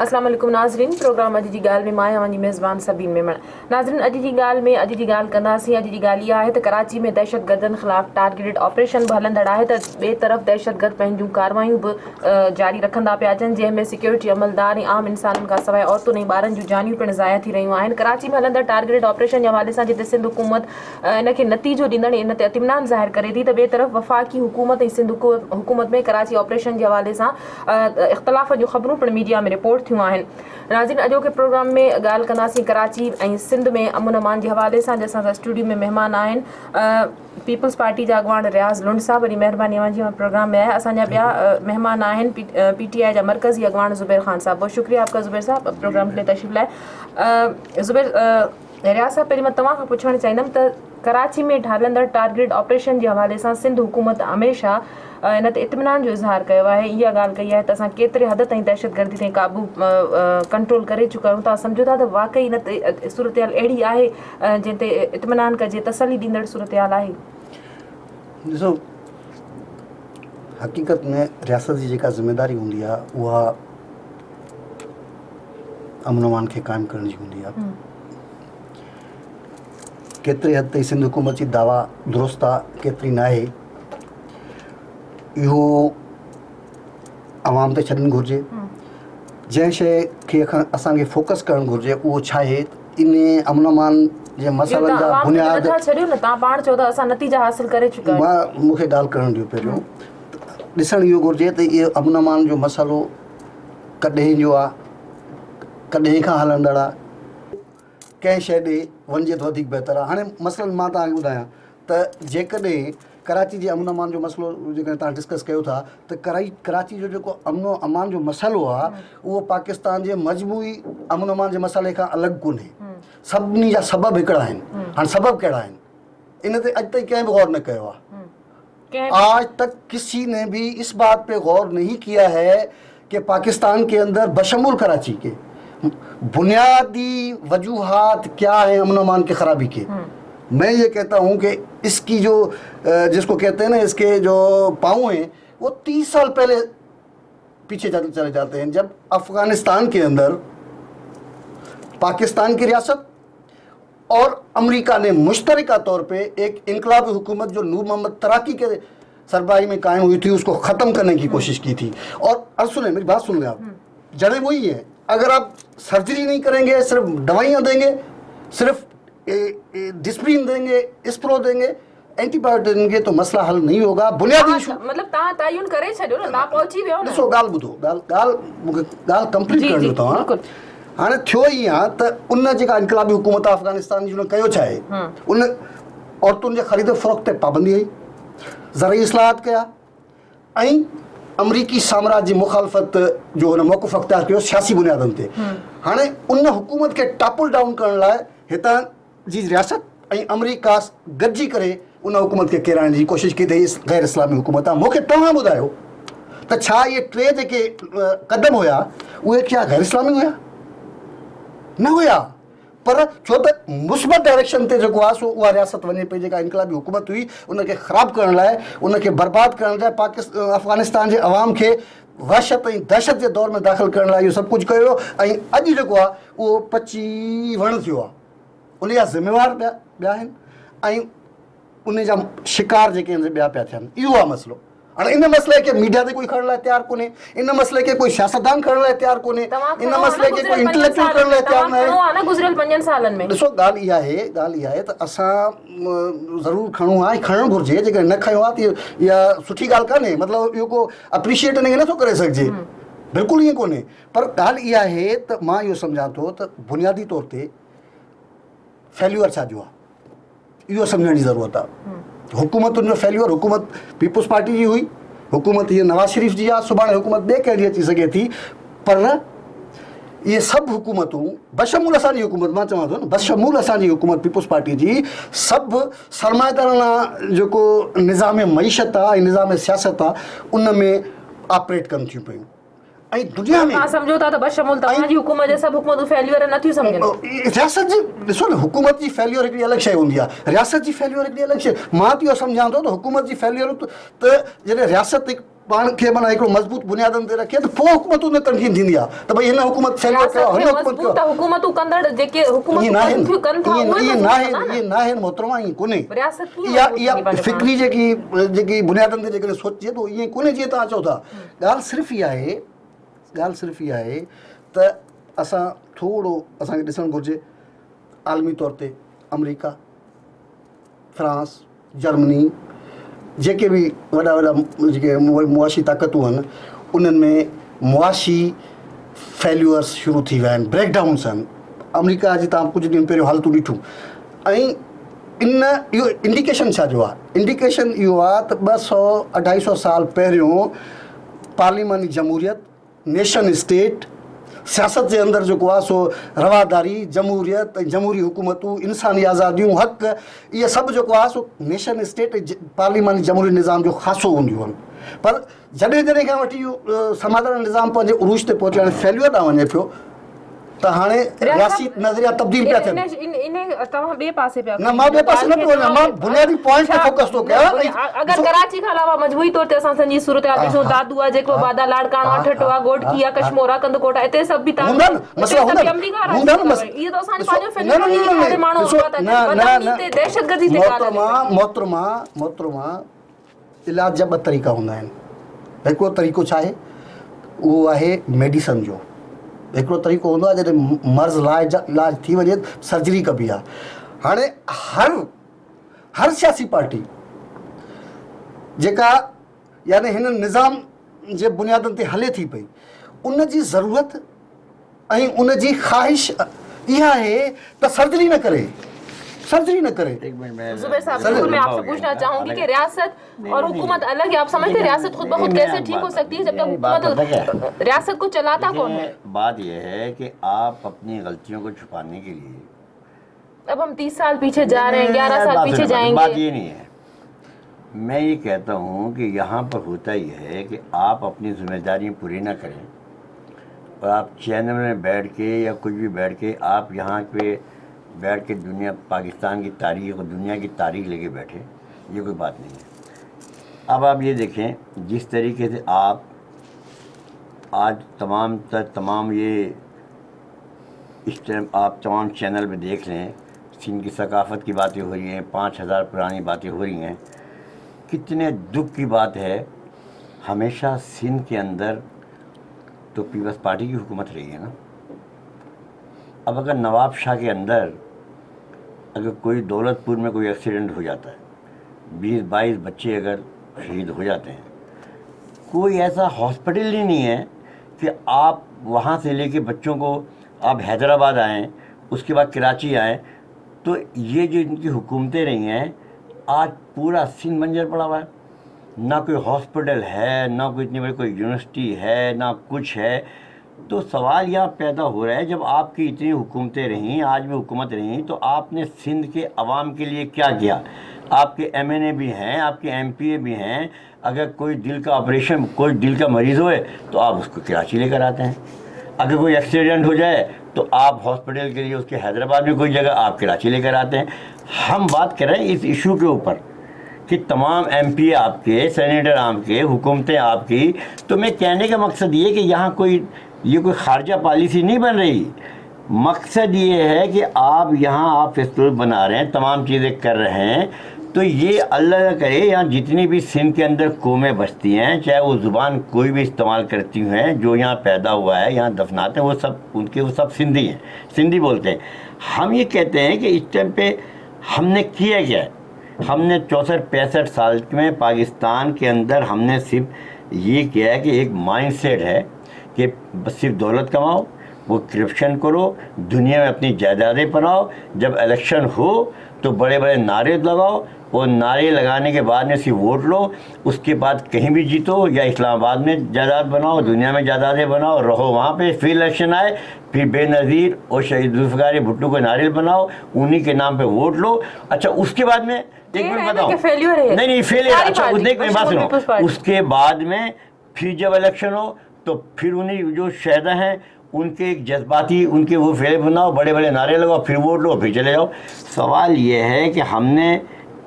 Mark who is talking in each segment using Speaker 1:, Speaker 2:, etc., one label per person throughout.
Speaker 1: अस्सलाम वालेकुम नाज़रीन, प्रोग्राम अॼु जी ॻाल्हि में मां आहियां वञी मेज़बान सबीन मेमण। नाज़रीन, अॼु जी ॻाल्हि में अॼु जी ॻाल्हि कंदासीं। अॼु जी ॻाल्हि इहा आहे त कराची में दहशतगर्दनि ख़िलाफ़ टारगेटेड ऑपरेशन बि हलंदड़ आहे त ॿिए तरफ़ दहशतगर्द पंहिंजूं कार्रवायूं बि जारी रखंदा पिया अचनि, जंहिंमें सिक्योरिटी अमलदार ऐं आम इंसाननि खां सवाइ औरतुनि ऐं ॿारनि जूं जानियूं पिणु ज़ाया थी रहियूं आहिनि। कराची में हलंदड़ टारगेटेड ऑपरेशन जे हवाले सां जिते सिंध हुकूमत इनखे नतीजो ॾींदड़ इन ते इत्मीनान ज़ाहिर करे थी, त ॿिए तरफ़ वफ़ाक़ी हुकूमत ऐं सिंध हुकूमत में कराची ऑपरेशन जे हवाले सां इख़्तिलाफ़ जूं ख़बरूं पिणु मीडिया में रिपोर्ट थियूं आहिनि। नाज़रीन, अॼोके प्रोग्राम में ॻाल्हि कंदासीं कराची ऐं सिंध में अमन अमान जे हवाले सां, जंहिंसां असां स्टूडियो में महिमान आहिनि पीपल्स पार्टी जा अॻवान रियाज़ लुंड साहब। वॾी महिरबानी अवां जी प्रोग्राम में आया। असांजा ॿिया महिमान आहिनि PTI जा मरकज़ी अॻवान ज़ुबैर ख़ान साहब। बहुत शुक्रिया आपका ज़ुबैर साहब प्रोग्राम के लिए तशरीफ़ लाए। ज़ुबैर रियाज़ साहब, पहिरीं मां तव्हां खां पुछणु चाहींदमि त कराची में हलंदड़ टारगेट ऑपरेशन जे हवाले सां सिंध हुकूमत हमेशा इन ते इत्मीनान जो इज़हार कयो आहे, इहा ॻाल्हि कई आहे त असां केतिरे हद ताईं दहशतगर्दी ते क़ाबू कंट्रोल करे चुका आहियूं। तव्हां सम्झो था त वाक़ई इन ते सूरत हाल अहिड़ी आहे जंहिं ते इत्मीनान कजे, तसली ॾींदड़ सूरत हाल आहे?
Speaker 2: ॾिसो, हक़ीक़त में रियासत जी जेका ज़िम्मेदारी हूंदी आहे उहा अमन अमान खे क़ाइमु करण जी हूंदी आहे। केतिरे हद ताईं सिंध हुकूमत जी दावा दुरुस्त आहे, केतिरी न आहे, इहो आवाम ते छॾणु घुरिजे। जंहिं शइ खे असांखे फोकस करणु घुरिजे उहो छा आहे, इन अमन अमान जे मसइलनि जा बुनियाद
Speaker 1: छॾियो न, तव्हां पाण चओ था असां नतीजा हासिल करे चुका आहियूं।
Speaker 2: मूंखे ॻाल्हि करणु ॾियो। पहिरियों ॾिसणु इहो घुरिजे त इहो अमन अमान जो मसइलो कॾहिं जो आहे, कॾहिं खां हलंदड़ आहे, कंहिं शइ ॾे वञिजे त वधीक बहितर आहे। हाणे मसइलनि मां तव्हांखे ॿुधायां त जेकॾहिं कराची जे अमन अमान जो मसइलो जेकॾहिं तव्हां डिस्कस कयो था त कराची जो जेको अमन अमान जो मसइलो आहे उहो पाकिस्तान जे मजमूई अमन अमान जे मसइले खां अलॻि कोन्हे। सभिनी जा सबब हिकिड़ा आहिनि। हाणे सबब कहिड़ा आहिनि, इन ते अॼु ताईं कंहिं बि गौर न कयो आहे। आज तक किसी ने भी इस बात पे गौर नहीं किया है कि पाकिस्तान के अंदर बशमूल कराची के बुनियादी वजूहात क्या हैं अमन अमान की खराबी के। मैं ये कहता हूँ कि इसकी जो जिसको कहते हैं ना, इसके जो पाँव हैं वो 30 साल पहले पीछे चले जाते हैं, जब अफगानिस्तान के अंदर पाकिस्तान की रियासत और अमेरिका ने मुश्तरका तौर पे एक इनकलाबी हुकूमत जो नूर मोहम्मद तराकी के सरबराही में कायम हुई थी, उसको ख़त्म करने की कोशिश की थी। और सुने मेरी बात, सुन लें आप, जड़ें वही हैं। अगर आप सर्जरी नहीं करेंगे, सिर्फ दवाइयाँ देंगे, सिर्फ डिस्प्रिन देंगे, स्प्रो देंगे, एंटीबायोटिक देंगे तो मसला हल नहीं होगा। बुनियादी इशू
Speaker 1: मतलब तव्हां तयन करे छॾियो न, तव्हां पहुची वियो न।
Speaker 2: ॾिसो, ॻाल्हि ॿुधो, ॻाल्हि मूंखे ॻाल्हि कंप्लीट करण ॾियो तव्हां। हाणे थियो ई आहे त उन जेका इनकलाबी हुकूमत आहे अफगानिस्तान जी, उन कयो छा आहे, उन औरतुनि जे ख़रीद फ़रोख़्त ते पाबंदी आई, ज़रई इस्लाहात कया ऐं अमरीकी साम्राज्य जी मुखालफ़त जो हुन मौक़िफ़ अख़्तियार कयो सियासी बुनियादनि ते। हाणे उन हुकूमत खे टापुल डाउन करण लाइ हितां जी रियासत ऐं अमरीका गॾिजी करे उन हुकूमत खे किराइण जी कोशिशि कई अथई। गैर इस्लामी हुकूमत आहे। मूंखे तव्हां ॿुधायो त छा इहे टे जेके क़दम हुया उहे छा गैर इस्लामी हुया? न हुया, पर छो त मुस्बत डायरेक्शन ते जेको आहे सो उहा रियासत वञे पई, जेका इनकलाबी हुकूमत हुई उनखे ख़राबु करण लाइ, उनखे बर्बादु करण लाइ, अफ़गानिस्तान जे अवाम खे वहशत ऐं दहशत जे दौर में दाख़िल करण लाइ इहो सभु कुझु कयो। ऐं अॼु जेको आहे उहो पची वण थियो आहे। उन जा ज़िम्मेवार ॿिया आहिनि ऐं उन जा शिकार जेके आहिनि ॿिया पिया थियनि। इहो आहे मसइलो। हाणे इन मसइले खे मीडिया ते कोई खणण लाइ तयारु कोन्हे, इन मसइले खे कोई सियासतदान खणण लाइ तयारु कोन्हे, इन मसइले खे कोई इंटेलेक्चुअल खणण लाइ तयारु न आहे।
Speaker 1: गुज़िरियल 5 सालनि में
Speaker 2: ॾिसो, ॻाल्हि इहा आहे त असां ज़रूरु खणूं आहे, खणणु घुरिजे। जेकॾहिं न खयो आहे त इहा सुठी ॻाल्हि कान्हे, मतिलबु इहो को अप्रिशिएट हिनखे नथो करे सघिजे, बिल्कुलु ईअं कोन्हे। पर ॻाल्हि इहा आहे त मां इहो सम्झां थो त बुनियादी तौर ते फेल्यूअर छा जो आहे इहो सम्झण जी ज़रूरत आहे। हुकूमतुनि जो फेल्यूअर, हुकूमत पीपुल्स पार्टी जी हुई, हुकूमत हीअ नवाज़ शरीफ़ जी आहे, सुभाणे हुकूमत ॿिए कंहिंजी अची सघे थी, पर इहे सभु हुकूमतूं बशमूल असांजी हुकूमत, मां चवां थो न, बशमूल असांजी हुकूमत पीपुल्स पार्टी जी, सभु सरमाएदाराना जेको निज़ाम मईशत आहे ऐं निज़ाम सियासत आहे उन में ऑपरेट कनि थियूं पियूं। ऐं दुनिया में
Speaker 1: सम्झो था त बशमूल तव्हांजी हुकूमत जे सभु हुकूमतूं फेल्यूअर नथियूं सम्झनि।
Speaker 2: रियासत जी ॾिसो न, हुकूमत जी फेल्यूअर हिकिड़ी अलॻि शइ हूंदी आहे, रियासत जी फेल्यूअर हिकिड़ी अलॻि शइ। मां त इहो सम्झां थो त हुकूमत जी फेल्यूअर त जॾहिं रियासत पाण खे माना हिकिड़ो मज़बूत बुनियादनि ते रखे त पोइ हुकूमत उन तनक़ीद थींदी आहे त भई हिन हुकूमत फेलियर कयो हिन हुकूमत कयो
Speaker 1: हुकूमतूं कंदड़ जेके
Speaker 2: ईअं
Speaker 1: हुकूमतूं
Speaker 2: नाहिनि
Speaker 1: कनि था उहे
Speaker 2: ईअं
Speaker 1: मज़बूत कंदा
Speaker 2: नाहिनि ईअं नाहिनि मोहतरमा ईअं कोन्हे
Speaker 1: रियासत कीअं
Speaker 2: इहा
Speaker 1: मज़बूत
Speaker 2: इहा
Speaker 1: कंदी पंहिंजो
Speaker 2: फिक्री जेकी बुनियादनि ते जेकॾहिं सोचे थो ईअं कोन्हे जीअं तव्हां चओ था ॻाल्हि सिर्फ़ु इहा आहे त असां थोरो असांखे ॾिसणु घुरिजे आलमी तौर ते अमेरिका फ्रांस जर्मनी जेके बि वॾा जेके मुआशी ताक़तूं आहिनि उन्हनि में मुआशी फेल्यूअर्स शुरू थी विया आहिनि ब्रेकडाउन्स आहिनि अमेरिका जी तव्हां कुझु ॾींहं पहिरियों हालतूं ॾिठूं ऐं इहो इंडिकेशन छा जो आहे इंडिकेशन इहो आहे त 200-250 साल पहिरियों पार्लिमानी जमहूरियत नेशन स्टेट सियासत जे अंदरि जेको आहे सो रवादारी जमहूरियत ऐं जमहूरी हुकूमतूं इंसानी आज़ादियूं हक़ इहे सभु जेको आहे सो नेशन स्टेट ऐं पार्लिमानी जमहूरी निज़ाम जो ख़ासो हूंदियूं आहिनि पर जॾहिं खां वठी इहो समाधान निज़ाम पंहिंजे उरूज ते पहुचे हाणे फेल्यूअर ॾांहुं वञे पियो त हाणे रियासी नज़रिया तब्दील पिया थियनि
Speaker 1: तव्हां ॿिए पासे पिया
Speaker 2: न मां ॿिए पासे न पियो वञा मां बुनियादी पॉइंट ते फोकस थो कयां
Speaker 1: अगरि कराची खां अलावा मजबूरी तौर ते असां संजी सूरत हाल ॾिसूं दादू आहे जेको बादा लाड़काणो अठटो आहे गोटकी आहे कश्मोरा कंदकोट आहे हिते सभु बि
Speaker 2: हूंदा न मसला हूंदा न
Speaker 1: इहो त असांजो पंहिंजो फिल्म माण्हू दहशतगर्दी ते
Speaker 2: मोहतरमा इलाज जा 2 तरीक़ा हूंदा आहिनि हिकिड़ो तरीक़ो छा आहे उहो आहे मेडिसन जो हिकिड़ो तरीक़ो हूंदो आहे जॾहिं मर्ज़ इलाज थी वञे सर्जरी कबी आहे हाणे हर सियासी पार्टी जेका यानी हिन निज़ाम जे बुनियादनि ते हले थी पई उन जी ज़रूरत ऐं उन जी ख़्वाहिश इहा आहे त सर्जरी न करे
Speaker 1: जुबैर साहब बिल्कुल मैं आपसे पूछना चाहूंगी कि रियासत और हुकूमत अलग है आप समझते हैं रियासत खुद ब खुद कैसे ठीक हो सकती है जब तक हुकूमत रियासत को चलाता कौन है
Speaker 3: बात यह है कि आप अपनी गलतियों को छुपाने के लिए
Speaker 1: अब हम 30 साल पीछे जा रहे हैं 11 साल पीछे जाएंगे
Speaker 3: बात ये नहीं है मैं ये कहता हूँ कि यहाँ पर होता यह है कि आप अपनी जिम्मेदारी पूरी ना करें और आप चैनल में बैठ के या कुछ भी बैठ के आप यहाँ पे बैठ के दुनिया पाकिस्तान की तारीख और दुनिया की तारीख लेके बैठे ये कोई बात नहीं है अब आप ये देखें जिस तरीके से आप आज तमाम ये इस टाइम आप तमाम चैनल पे देख लें सिंध की सकाफ़त की बातें हो रही हैं 5000 पुरानी बातें हो रही हैं कितने दुख की बात है हमेशा सिंध के अंदर तो पीपल्स पार्टी की हुकूमत रही है ना अब अगर नवाब शाह के अंदर अगर कोई दौलतपुर में कोई एक्सीडेंट हो जाता है 20-22 बच्चे अगर शहीद हो जाते हैं कोई ऐसा हॉस्पिटल ही नहीं है कि आप वहाँ से लेके बच्चों को आप हैदराबाद आएँ उसके बाद कराची आएँ तो ये जो इनकी हुकूमतें रही हैं आज पूरा सिंध बंजर पड़ा हुआ है ना कोई हॉस्पिटल है ना कोई इतनी बड़ी कोई यूनिवर्सिटी है ना कुछ है तो सवाल यहाँ पैदा हो रहा है जब आपकी इतनी हुकूमतें रहीं आज भी हुकूमत रहीं तो आपने सिंध के अवाम के लिए क्या किया आपके एमएनए भी हैं आपके एमपीए भी हैं अगर कोई दिल का ऑपरेशन कोई दिल का मरीज़ होए तो आप उसको कराची लेकर आते हैं अगर कोई एक्सीडेंट हो जाए तो आप हॉस्पिटल के लिए उसके हैदराबाद में कोई जगह आप कराची लेकर आते हैं हम बात कर रहे हैं इस इशू के ऊपर कि तमाम एमपी आपके सेनेटर आपके हुकूमतें आपकी तो मैं कहने का मकसद ये कि यहाँ कोई खारजा पॉलिसी नहीं बन रही मकसद ये है कि आप यहाँ आप फेस्टिवल बना रहे हैं तमाम चीज़ें कर रहे हैं तो ये अल्लाह करे यहाँ जितनी भी सिंध के अंदर कौमें बसती हैं चाहे वो ज़ुबान कोई भी इस्तेमाल करती हैं जो यहाँ पैदा हुआ है यहाँ दफनाते हैं वो सब सिंधी हैं सिंधी बोलते हैं हम ये कहते हैं कि इस टाइम पे हमने किया क्या है हमने 64-65 साल में पाकिस्तान के अंदर हमने सिर्फ ये किया है कि एक माइंड सेट है कि बस सिर्फ दौलत कमाओ वो करप्शन करो दुनिया में अपनी जायदादें बनाओ जब इलेक्शन हो तो बड़े बड़े नारे लगाओ और नारे लगाने के बाद में सिर्फ वोट लो उसके बाद कहीं भी जीतो या इस्लामाबाद में जायदाद बनाओ दुनिया में जायदादें बनाओ रहो वहाँ पे फिर इलेक्शन आए फिर बेनज़ीर और शहीद जुल्फ़िकार भुट्टो को नारियल बनाओ उन्हीं के नाम पे वोट लो अच्छा उसके बाद में एक मिनट बताओ नहीं फेलियर अच्छा एक मिनट बात सुनो उसके बाद में फिर जब इलेक्शन हो तो फिर उन्हीं जो शहदा हैं उनके एक जज्बाती उनके वो फेरे बनाओ बड़े बड़े नारे लगाओ फिर वोट लो फिर चले जाओ सवाल ये है कि हमने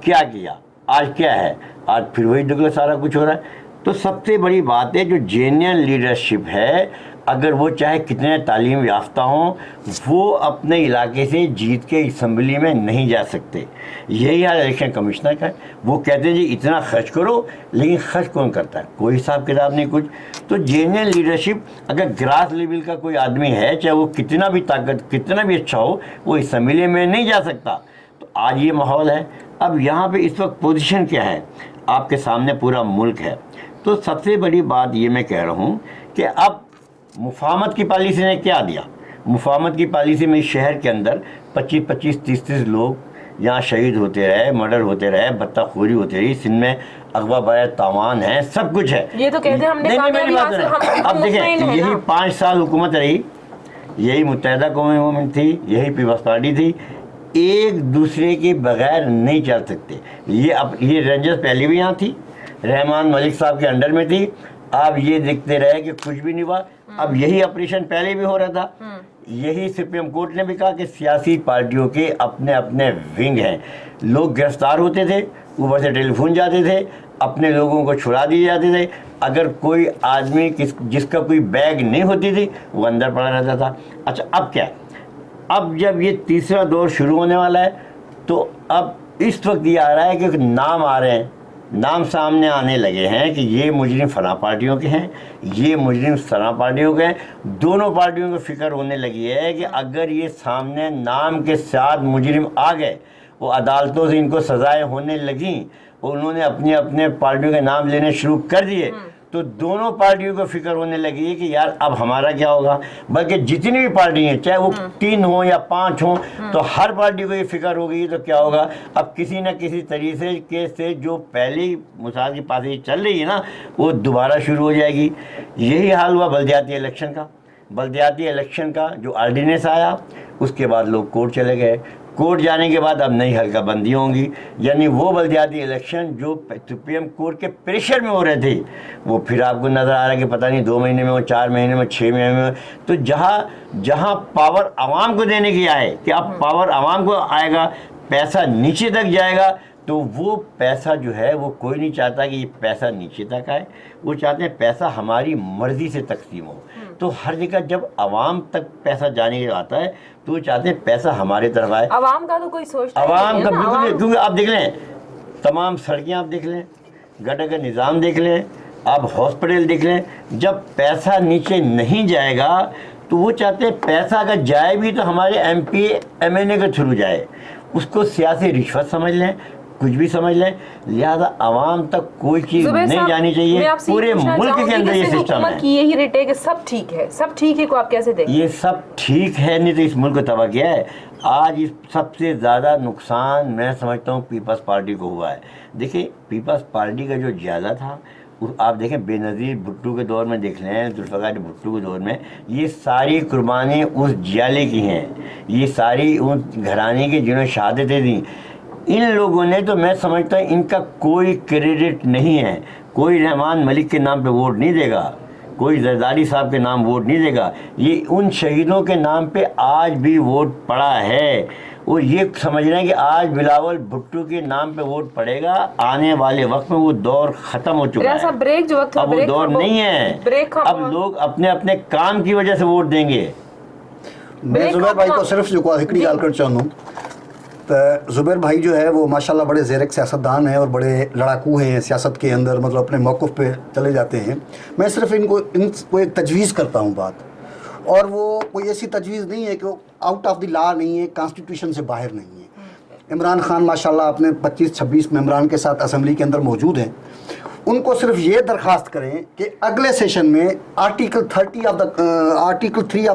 Speaker 3: क्या किया आज क्या है आज फिर वही दुगला सारा कुछ हो रहा है तो सबसे बड़ी बात है जो जेन्युइन लीडरशिप है, अगर वो चाहे कितने तालीम याफ्ता हों, वो अपने इलाके से जीत के असम्बली में नहीं जा सकते। यही हाल इलेक्शन कमिश्नर का है। वो कहते हैं जी इतना खर्च करो, लेकिन खर्च कौन करता है? कोई हिसाब किताब नहीं कुछ। तो जेन्युइन लीडरशिप, अगर ग्रास लेवल का कोई आदमी है, चाहे वो कितना भी ताकत कितना भी अच्छा हो, वो असम्बली में नहीं जा सकता। तो आज ये माहौल है। अब यहाँ पे इस वक्त पोजीशन क्या है? आपके सामने पूरा मुल्क है। तो सबसे बड़ी बात ये मैं कह रहा हूँ कि अब मुफाहमत की पॉलिसी ने क्या दिया? मुफाहमत की पॉलिसी में इस शहर के अंदर 25-25, 30-30 लोग यहाँ शहीद होते रहे, मर्डर होते रहे, बत्ताखोरी होती रही, सिंध में अगवा बाय तावान है, सब कुछ है।
Speaker 1: ये तो कहते हैं हमने
Speaker 3: नहीं,
Speaker 1: कामयाबी
Speaker 3: मेरी बात
Speaker 1: हासिल,
Speaker 3: सुनो।
Speaker 1: हम
Speaker 3: अब देखें,
Speaker 1: मुतमईन हैं
Speaker 3: यही
Speaker 1: ना।
Speaker 3: 5 साल हुकूमत रही, यही मुत्तहिदा कौमी मूवमेंट थी, यही पीपल्स पार्टी थी, एक दूसरे के बगैर नहीं चल सकते। ये रेंजर्स पहले भी यहाँ थी, रहमान मलिक साहब के अंडर में थी। अब ये देखते रहे कि कुछ भी नहीं हुआ। अब यही ऑपरेशन पहले भी हो रहा था। यही सुप्रीम कोर्ट ने भी कहा कि सियासी पार्टियों के अपने अपने विंग हैं। लोग गिरफ्तार होते थे, ऊपर से टेलीफोन जाते थे, अपने लोगों को छुड़ा दिए जाते थे। अगर कोई आदमी जिसका कोई बैग नहीं होती थी, वो अंदर पड़ा रहता था। अच्छा, अब क्या? अब जब ये तीसरा दौर शुरू होने वाला है, तो अब इस वक्त ये आ रहा है कि नाम आ रहे हैं, नाम सामने आने लगे हैं कि ये मुजरिम फलां पार्टियों के हैं, ये मुजरिम फलां पार्टियों के हैं। दोनों पार्टियों को फिक्र होने लगी है कि अगर ये सामने नाम के साथ मुजरिम आ गए, वो अदालतों से इनको सजाएं होने लगी, उन्होंने अपने अपने पार्टियों के नाम लेने शुरू कर दिए, तो दोनों पार्टियों को फिक्र होने लगी है कि यार अब हमारा क्या होगा। बल्कि जितनी भी पार्टी हैं, चाहे वो 3 हो या 5 हो, तो हर पार्टी को ये फिक्र हो गई तो क्या होगा। अब किसी न किसी तरीके से जो पहली मुसाद की पार्टी चल रही है ना, वो दोबारा शुरू हो जाएगी। यही हाल हुआ बल्दियाती इलेक्शन का। बल्दियाती इलेक्शन का जो ऑर्डिनेंस आया, उसके बाद लोग कोर्ट चले गए। कोर्ट जाने के बाद अब नई हल्का बंदियाँ होंगी, यानी वो बल्दियाती इलेक्शन जो सुप्रीम कोर्ट के प्रेशर में हो रहे थे, वो फिर आपको नज़र आ रहा है कि पता नहीं 2 महीने में हो, 4 महीने में, 6 महीने में। तो जहाँ पावर आवाम को देने की आए कि अब पावर आवाम को आएगा, पैसा नीचे तक जाएगा, तो वो पैसा जो है वो कोई नहीं चाहता कि ये पैसा नीचे तक आए। वो चाहते हैं पैसा हमारी मर्जी से तकसीम हो। तो हर जगह जब आवाम तक पैसा जाने के आता है, तो वो चाहते हैं पैसा हमारे तरफ आए।
Speaker 1: आवाम का तो कोई सोचता
Speaker 3: आवाम का
Speaker 1: नहीं है ना,
Speaker 3: बिल्कुल, क्योंकि आप देख लें, तमाम सड़कें आप देख लें, गटर का निज़ाम देख लें, आप हॉस्पिटल देख लें, जब पैसा नीचे नहीं जाएगा, तो वो चाहते हैं पैसा अगर जाए भी तो हमारे MP MNA के थ्रू जाए। उसको सियासी रिश्वत समझ लें, कुछ भी समझ लें, लिहाजा आवाम तक कोई चीज़ नहीं जानी चाहिए। पूरे मुल्क के अंदर ये सिस्टम है
Speaker 1: कि यही रेट है कि सब ठीक है, सब ठीक है को आप कैसे देखते?
Speaker 3: ये सब ठीक है नहीं तो इस मुल्क को तबाह किया है। आज इस सबसे ज़्यादा नुकसान मैं समझता हूँ पीपल्स पार्टी को हुआ है। देखिए, पीपल्स पार्टी का जो ज़्यादा था, आप देखें बेनज़ीर भुट्टो के दौर में देख लें, जुल्फ़िकार भुट्टो के दौर में, ये सारी कुर्बानी उस जियाले की हैं, ये सारी उस घराने की जिन्होंने शहादतें दी। इन लोगों ने, तो मैं समझता हूँ इनका कोई क्रेडिट नहीं है। कोई रहमान मलिक के नाम पे वोट नहीं देगा, कोई जरदारी साहब के नाम वोट नहीं देगा। ये उन शहीदों के नाम पे आज भी वोट पड़ा है। वो ये समझ रहे हैं कि आज बिलावल भुट्टो के नाम पे वोट पड़ेगा, आने वाले वक्त में वो दौर ख़त्म हो चुका है।
Speaker 1: ब्रेक जो वक्त
Speaker 3: अब वो दौर नहीं है। अब लोग अपने अपने काम की वजह से वोट देंगे।
Speaker 2: मैं जुबैर भाई को सिर्फ जो हिकड़ी गाल कर चाहूँ, तो जुबैर भाई जो है वो माशाल्लाह बड़े ज़ेरक सियासतदान हैं और बड़े लड़ाकू हैं सियासत के अंदर, मतलब अपने मौक़िफ़ पे चले जाते हैं। मैं सिर्फ इनको एक तजवीज़ करता हूँ बात, और वो कोई ऐसी तजवीज़ नहीं है कि वो आउट ऑफ द लॉ नहीं है, कॉन्स्टिट्यूशन से बाहर नहीं है। इमरान खान माशाल्लाह अपने 25-26 मेंबरान के साथ असम्बली के अंदर मौजूद हैं। उनको सिर्फ ये दरख्वास्त करें कि अगले सेशन में आर्टिकल 3 ऑफ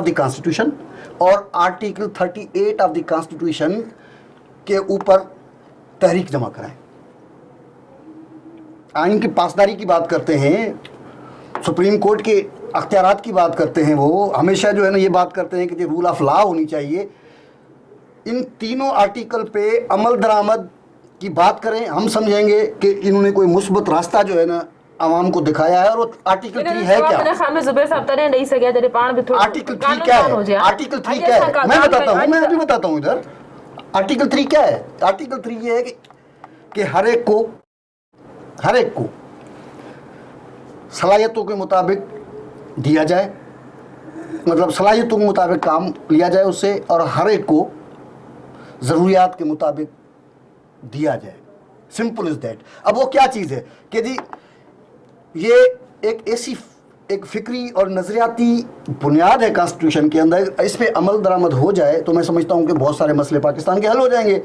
Speaker 2: द कॉन्स्टिट्यूशन और आर्टिकल 38 ऑफ द कॉन्स्टिट्यूशन के ऊपर तहरीक जमा कराएं। आइन की पासदारी की बात करते हैं, सुप्रीम कोर्ट के अख्तियारात की बात करते हैं, वो हमेशा जो है ना ये बात करते हैं कि जो रूल ऑफ लॉ होनी चाहिए। इन तीनों आर्टिकल पे अमल दरामद की बात करें, हम समझेंगे कि इन्होंने कोई मुस्बत रास्ता जो है ना आवाम को दिखाया है। और वो आर्टिकल 3 है क्या? आर्टिकल 3 क्या है? आर्टिकल 3 क्या है? मैं बताता हूँ, मैं अभी बताता हूँ इधर। आर्टिकल 3 क्या है? आर्टिकल 3 ये है कि हर एक को सलाहियतों के मुताबिक दिया जाए, मतलब सलाहियतों के मुताबिक काम लिया जाए उससे, और हर एक को ज़रूरियात के मुताबिक दिया जाए। Simple is that. अब वो क्या चीज़ है कि जी ये एक ऐसी एक फिक्री और नज़रियाती बुनियाद है कॉन्स्टिट्यूशन के अंदर, इस पर अमल दरामद हो जाए तो मैं समझता हूँ कि बहुत सारे मसले पाकिस्तान के हल हो जाएंगे।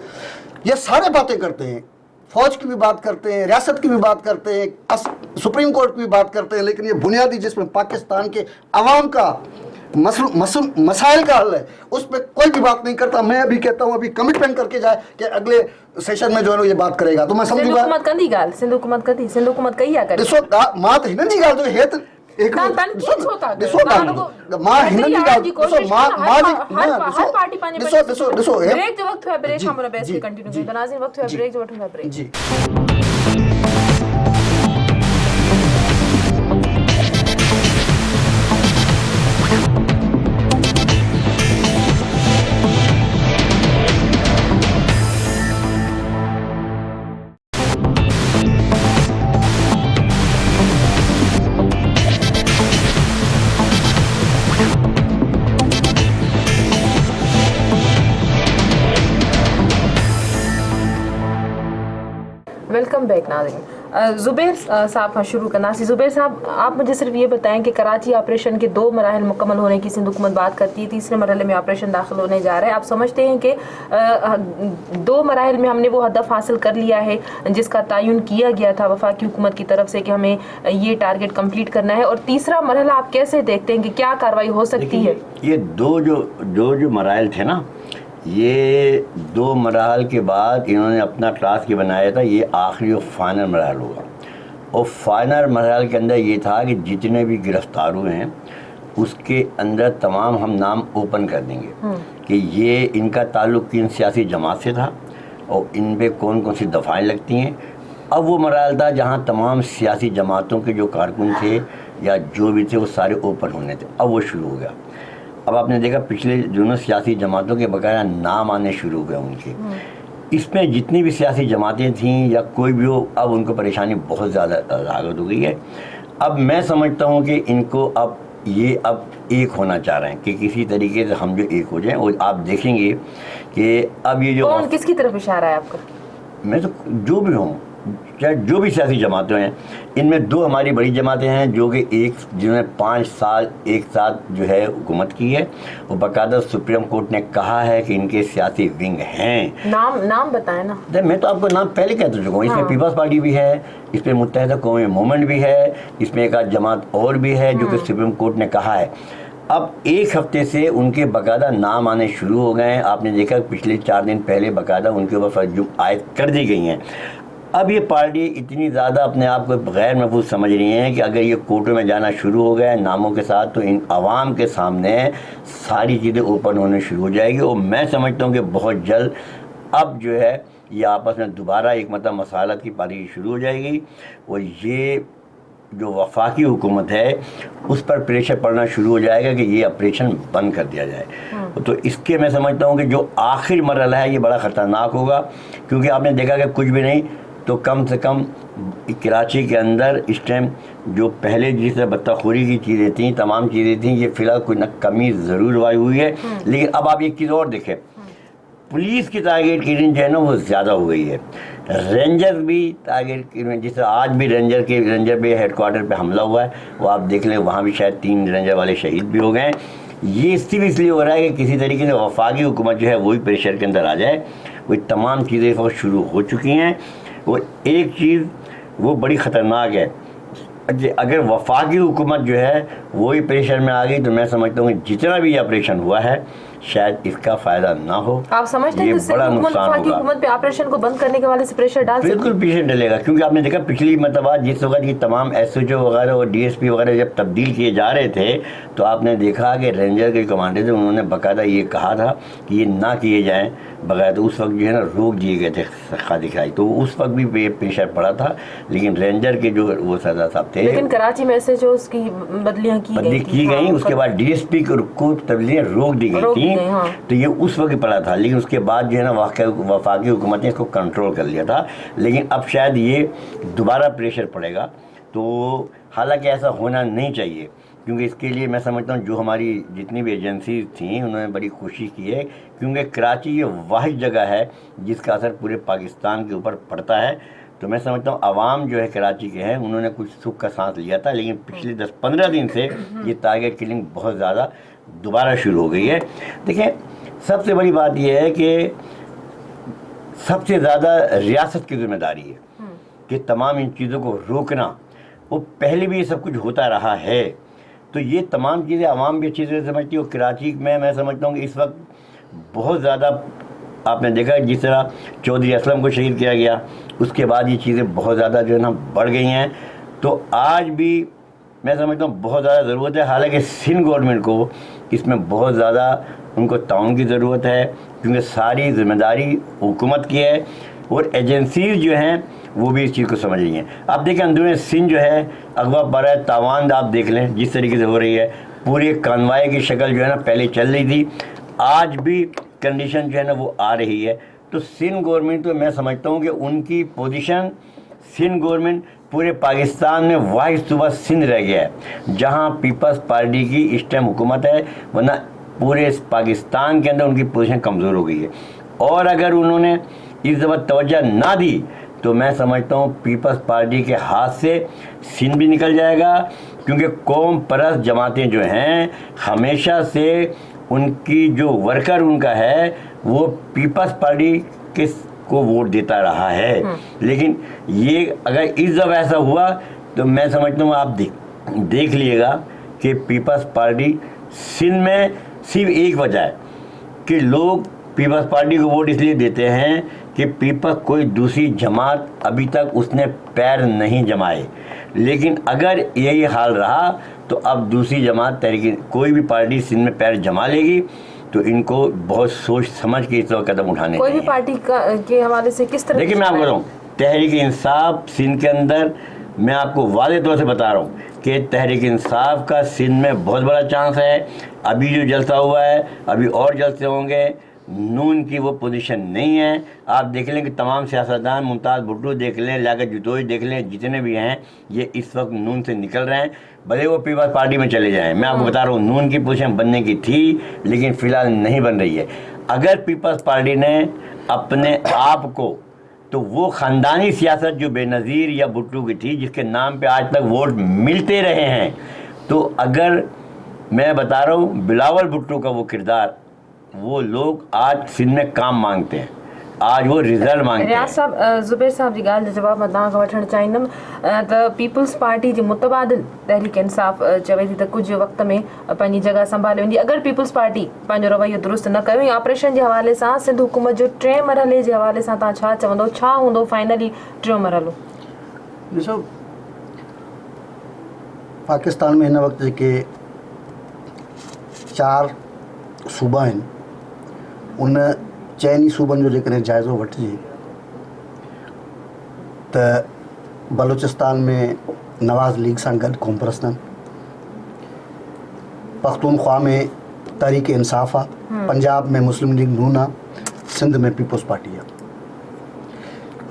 Speaker 2: ये सारे बातें करते हैं, फौज की भी बात करते हैं, रियासत की भी बात करते हैं, सुप्रीम कोर्ट की भी बात करते हैं, लेकिन ये बुनियादी जिसमें पाकिस्तान के अवाम का मसाइल का हल है उस पर कोई भी बात नहीं करता। मैं अभी कहता हूँ अभी कमिटमेंट करके जाए कि अगले सेशन में जो है ये बात करेगा, तो मैं समझूंगा।
Speaker 1: सिंध हुकूमत कंदी गाल, सिंध हुकूमत कई या करे
Speaker 2: ॾिसो मां त हिननि जी ॻाल्हि जो हेत हिकिड़ो ॾिसो मां हिननि जी ॻाल्हि ॾिसो मां
Speaker 1: हर पार्टी पंहिंजे
Speaker 2: ॾिसो
Speaker 1: ब्रेक जो वक्त है, ब्रेक हम बेस के कंटिन्यू करें। नाज़रीन वक्त है ब्रेक जो वठूंगा ब्रेक
Speaker 2: जी।
Speaker 1: वेलकम बैक नाज़रीन। ज़ुबैर साहब का शुरू करना। ज़ुबैर साहब, आप मुझे सिर्फ ये बताएं कि कराची ऑपरेशन के 2 मराहल मुकम्मल होने की सिंध हुकूमत बात करती है, तीसरे मरहले में ऑपरेशन दाखिल होने जा रहा है। आप समझते हैं कि 2 मराहल में हमने वो हदफ हासिल कर लिया है जिसका तयन किया गया था वफाकी हुकूमत की तरफ से कि हमें ये टारगेट कंप्लीट करना है, और तीसरा मरहला आप कैसे देखते हैं कि क्या कार्रवाई हो सकती है?
Speaker 3: ये दो मराहल थे ना, ये 2 मराहल के बाद इन्होंने अपना टास्क बनाया था, ये आखिरी और फाइनल मराहल होगा। और फाइनल मराहल के अंदर ये था कि जितने भी गिरफ्तार हुए हैं उसके अंदर तमाम हम नाम ओपन कर देंगे कि ये इनका ताल्लुक़ किन सियासी जमात से था और इन पे कौन कौन सी दफ़ाएँ लगती हैं। अब वो मराहल था जहाँ तमाम सियासी जमातों के जो कारकुन थे या जो भी थे वो सारे ओपन होने थे। अब वो शुरू हो गया। अब आपने देखा पिछले दोनों सियासी जमातों के बकाया नाम आने शुरू हो गए उनके। इसमें जितनी भी सियासी जमातें थीं या कोई भी हो, अब उनको परेशानी बहुत ज़्यादा लागत हो गई है। अब मैं समझता हूँ कि इनको अब एक होना चाह रहे हैं कि किसी तरीके से हम जो एक हो जाएं। और आप देखेंगे कि अब ये जो
Speaker 1: कौन किसकी तरफ इशारा है आपका?
Speaker 3: मैं तो जो भी हूँ, चाहे जो भी सियासी जमातें हैं, इनमें 2 हमारी बड़ी जमातें हैं जो कि जिन्होंने 5 साल एक साथ जो है हुकूमत की है। वो बाकायदा सुप्रीम कोर्ट ने कहा है कि इनके सियासी विंग हैं।
Speaker 1: नाम बताएं ना।
Speaker 3: मैं तो आपको नाम पहले कह चुका हूँ। इसमें पीपल्स पार्टी भी है, इसमें मुत्तहिदा कौमी मूवमेंट भी है, इसमें एक आध जमात और भी है जो कि सुप्रीम कोर्ट ने कहा है। अब 1 हफ्ते से उनके बाकायदा नाम आने शुरू हो गए हैं। आपने देखा पिछले 4 दिन पहले बाकायदा उनके ऊपर फर्ज आयद कर दी गई हैं। अब ये पार्टी इतनी ज़्यादा अपने आप को गैर महफूज समझ रही हैं कि अगर ये कोर्टों में जाना शुरू हो गया नामों के साथ, तो इन आवाम के सामने सारी चीज़ें ओपन होने शुरू हो जाएगी। और मैं समझता हूँ कि बहुत जल्द अब जो है ये आपस में दोबारा एक मतलब मसालत की पारी शुरू हो जाएगी। और ये जो वफाकी हुकूमत है उस पर प्रेशर पड़ना शुरू हो जाएगा कि ये ऑपरेशन बंद कर दिया जाए। तो इसके मैं समझता हूँ कि जो आखिरी मरहला है ये बड़ा ख़तरनाक होगा, क्योंकि आपने देखा कि कुछ भी नहीं तो कम से कम कराची के अंदर इस टाइम जो पहले जिस बत्ताखोरी की चीज़ें थी, तमाम चीज़ें थी, ये फ़िलहाल कोई न कमी ज़रूर आई हुई है। लेकिन अब आप एक चीज़ और देखें, पुलिस की टारगेट किलिंग जो है ना वो ज़्यादा हो गई है। रेंजर भी टारगेट, जिस तरह आज भी रेंजर पे हेडक्वार्टर पे हमला हुआ है, वो आप देख लें, वहाँ भी शायद 3 रेंजर वाले शहीद भी हो गए। ये सिर्फ इसलिए हो रहा है कि किसी तरीके से वफाकी हुकूमत जो है वही प्रेशर के अंदर आ जाए। वही तमाम चीज़ें वो शुरू हो चुकी हैं। वो एक चीज़ वो बड़ी ख़तरनाक है, अगर वफाकी हुकूमत जो है वही प्रेशर में आ गई तो मैं समझता हूँ कि जितना भी ये ऑपरेशन हुआ है शायद इसका फ़ायदा ना हो।
Speaker 1: आप समझते हैं कि
Speaker 3: बड़ा नुकसान होगा।
Speaker 1: हुकूमत पे ऑपरेशन को बंद करने के वाले से प्रेशर डाल सकते हैं?
Speaker 3: बिल्कुल प्रेशर डलेगा, क्योंकि आपने देखा पिछली मतलब जिस वक्त ये तमाम SHO वगैरह और DSP वगैरह जब तब्दील किए जा रहे थे तो आपने देखा कि रेंजर के कमांडर थे उन्होंने बाकायदा ये कहा था कि ये ना किए जाएँ बगैर, तो उस वक्त जो है ना रोक दिए गए थे खा दिखाई, तो उस वक्त भी प्रेशर पड़ा था। लेकिन रेंजर के जो वो सरदार साहब थे,
Speaker 1: लेकिन कराची में SHOs की बदलियाँ की गई,
Speaker 3: उसके बाद DSP को तब्दीलियाँ रोक दी गई थी। तो ये उस वक्त पड़ा था, लेकिन उसके बाद जो है ना वफाकी हुकूमत ने इसको कंट्रोल कर लिया था। लेकिन अब शायद ये दोबारा प्रेशर पड़ेगा तो हालांकि ऐसा होना नहीं चाहिए, क्योंकि इसके लिए मैं समझता हूँ जो हमारी जितनी भी एजेंसी थी उन्होंने बड़ी कोशिश की है, क्योंकि कराची ये वाहिद जगह है जिसका असर पूरे पाकिस्तान के ऊपर पड़ता है। तो मैं समझता हूँ आवाम जो है कराची के हैं उन्होंने कुछ सुख का सांस लिया था, लेकिन पिछले 10-15 दिन से ये टारगेट किलिंग बहुत ज़्यादा दोबारा शुरू हो गई है। देखिए, सबसे बड़ी बात यह है कि सबसे ज़्यादा रियासत की जिम्मेदारी है कि तमाम इन चीज़ों को रोकना। वो पहले भी ये सब कुछ होता रहा है, तो ये तमाम चीज़ें आवाम भी अच्छी तरह समझती है। और कराची में मैं समझता हूँ कि इस वक्त बहुत ज़्यादा आपने देखा जिस तरह चौधरी असलम को शहीद किया गया, उसके बाद ये चीज़ें बहुत ज़्यादा जो है ना बढ़ गई हैं। तो आज भी मैं समझता हूँ बहुत ज़्यादा ज़रूरत है। हालांकि सिंध गवर्नमेंट को इसमें बहुत ज़्यादा उनको ताउन की ज़रूरत है, क्योंकि सारी जिम्मेदारी हुकूमत की है और एजेंसीज जो हैं वो भी इस चीज़ को समझ रही हैं। आप देखें अंदरूनी सिंध जो है अगवा पर है, तावान आप देख लें जिस तरीके से हो रही है, पूरी कानवाई की शक्ल जो है ना पहले चल रही थी, आज भी कंडीशन जो है ना वो आ रही है। तो सिंध गवर्नमेंट तो मैं समझता हूँ कि उनकी पोजीशन, सिंध गवर्नमेंट पूरे पाकिस्तान में वाहिद सूबा सिंध रह गया है जहाँ पीपल्स पार्टी की इस टाइम हुकूमत है, वरना पूरे पाकिस्तान के अंदर उनकी पोजीशन कमज़ोर हो गई है। और अगर उन्होंने इस दफ़ा तवज्जो ना दी तो मैं समझता हूँ पीपल्स पार्टी के हाथ से सिंध भी निकल जाएगा, क्योंकि कौम परस्त जमातें जो हैं हमेशा से उनकी जो वर्कर उनका है वो पीपल्स पार्टी के को वोट देता रहा है। लेकिन ये अगर इस दफ़ा ऐसा हुआ तो मैं समझता हूँ आप देख लीजिएगा कि पीपल्स पार्टी सिंध में सिर्फ एक वजह है कि लोग पीपल्स पार्टी को वोट इसलिए देते हैं कि पीपल्स कोई दूसरी जमात अभी तक उसने पैर नहीं जमाए। लेकिन अगर यही हाल रहा तो अब दूसरी जमात तहरीक कोई भी पार्टी सिंध में पैर जमा लेगी, तो इनको बहुत सोच समझ के इस वक्त कदम उठाने
Speaker 1: कोई भी पार्टी के हवाले से किस तरह?
Speaker 3: देखिए, मैं आपको बताऊँ, तहरीक इंसाफ सिंध के अंदर मैं आपको वादे तौर से बता रहा हूँ कि तहरीक इंसाफ का सिंध में बहुत बड़ा चांस है। अभी जो जलसा हुआ है अभी और जलसे होंगे। नून की वो पोजीशन नहीं है। आप देख लें कि तमाम सियासतदान, मुमताज़ भुट्टो देख लें, लियाकत जतोई देख लें, जितने भी हैं ये इस वक्त नून से निकल रहे हैं, भले वो पीपल्स पार्टी में चले जाएं। मैं आपको बता रहा हूँ नून की पोजीशन बनने की थी लेकिन फ़िलहाल नहीं बन रही है। अगर पीपल्स पार्टी ने अपने आप को, तो वो ख़ानदानी सियासत जो बेनज़ीर या भुट्टो की थी जिसके नाम पे आज तक वोट मिलते रहे हैं, तो अगर मैं बता रहा हूँ बिलावल भुट्टो का वो किरदार, वो लोग आज सिंध में काम मांगते हैं, आज वो रिजल्ट मांगते हैं।
Speaker 1: रियाज साहब, ज़ुबैर साहब जी ॻाल्हि जो जवाब मां तव्हां खां वठणु चाहींदुमि त पीपल्स पार्टी जे मुतबादिल तहरीक इंसाफ़ चवे थी त कुझु वक़्त में पंहिंजी जॻह संभाले वेंदी अगरि पीपल्स पार्टी पंहिंजो रवैयो दुरुस्त न कयो। ऑपरेशन जे हवाले सां सिंध हुकूमत जो 3 मरहले जे हवाले सां तव्हां छा चवंदो, छा हूंदो फाइनली 3 मरहलो?
Speaker 2: ॾिसो, पाकिस्तान में हिन वक़्तु जेके 4 सूबा आहिनि उन चइनी सूबनि जो जेकॾहिं जाइज़ो वठिजे त बलूचिस्तान में नवाज़ लीग सां गॾु क़ौम परस्तनि, पख्तूनख्वा में तहरीक इंसाफ़ आहे, पंजाब में मुस्लिम लीग नून आहे, सिंध में पीपल्स पार्टी आहे।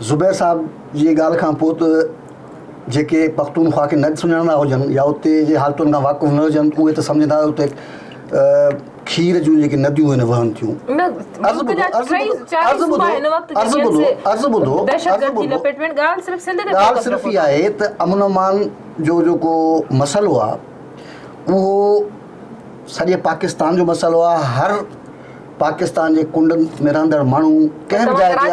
Speaker 2: ज़ुबैर साहब जी ॻाल्हि खां पोइ त जेके पख्तूनख्वा खे न सुञाणंदा हुजनि या उते जे हालतुनि खां वाक़ुफ़ न हुजनि उहे त सम्झंदा उते खीर जूं जेके नदियूं आहिनि वहनि थियूं। ॻाल्हि सिर्फ़ु इहा आहे त अमन अमान जो जेको मसइलो आहे उहो सॼे पाकिस्तान जो मसइलो आहे। हर पाकिस्तान जे कुंडनि में रहंदड़ माण्हू कंहिं बि जाइ ते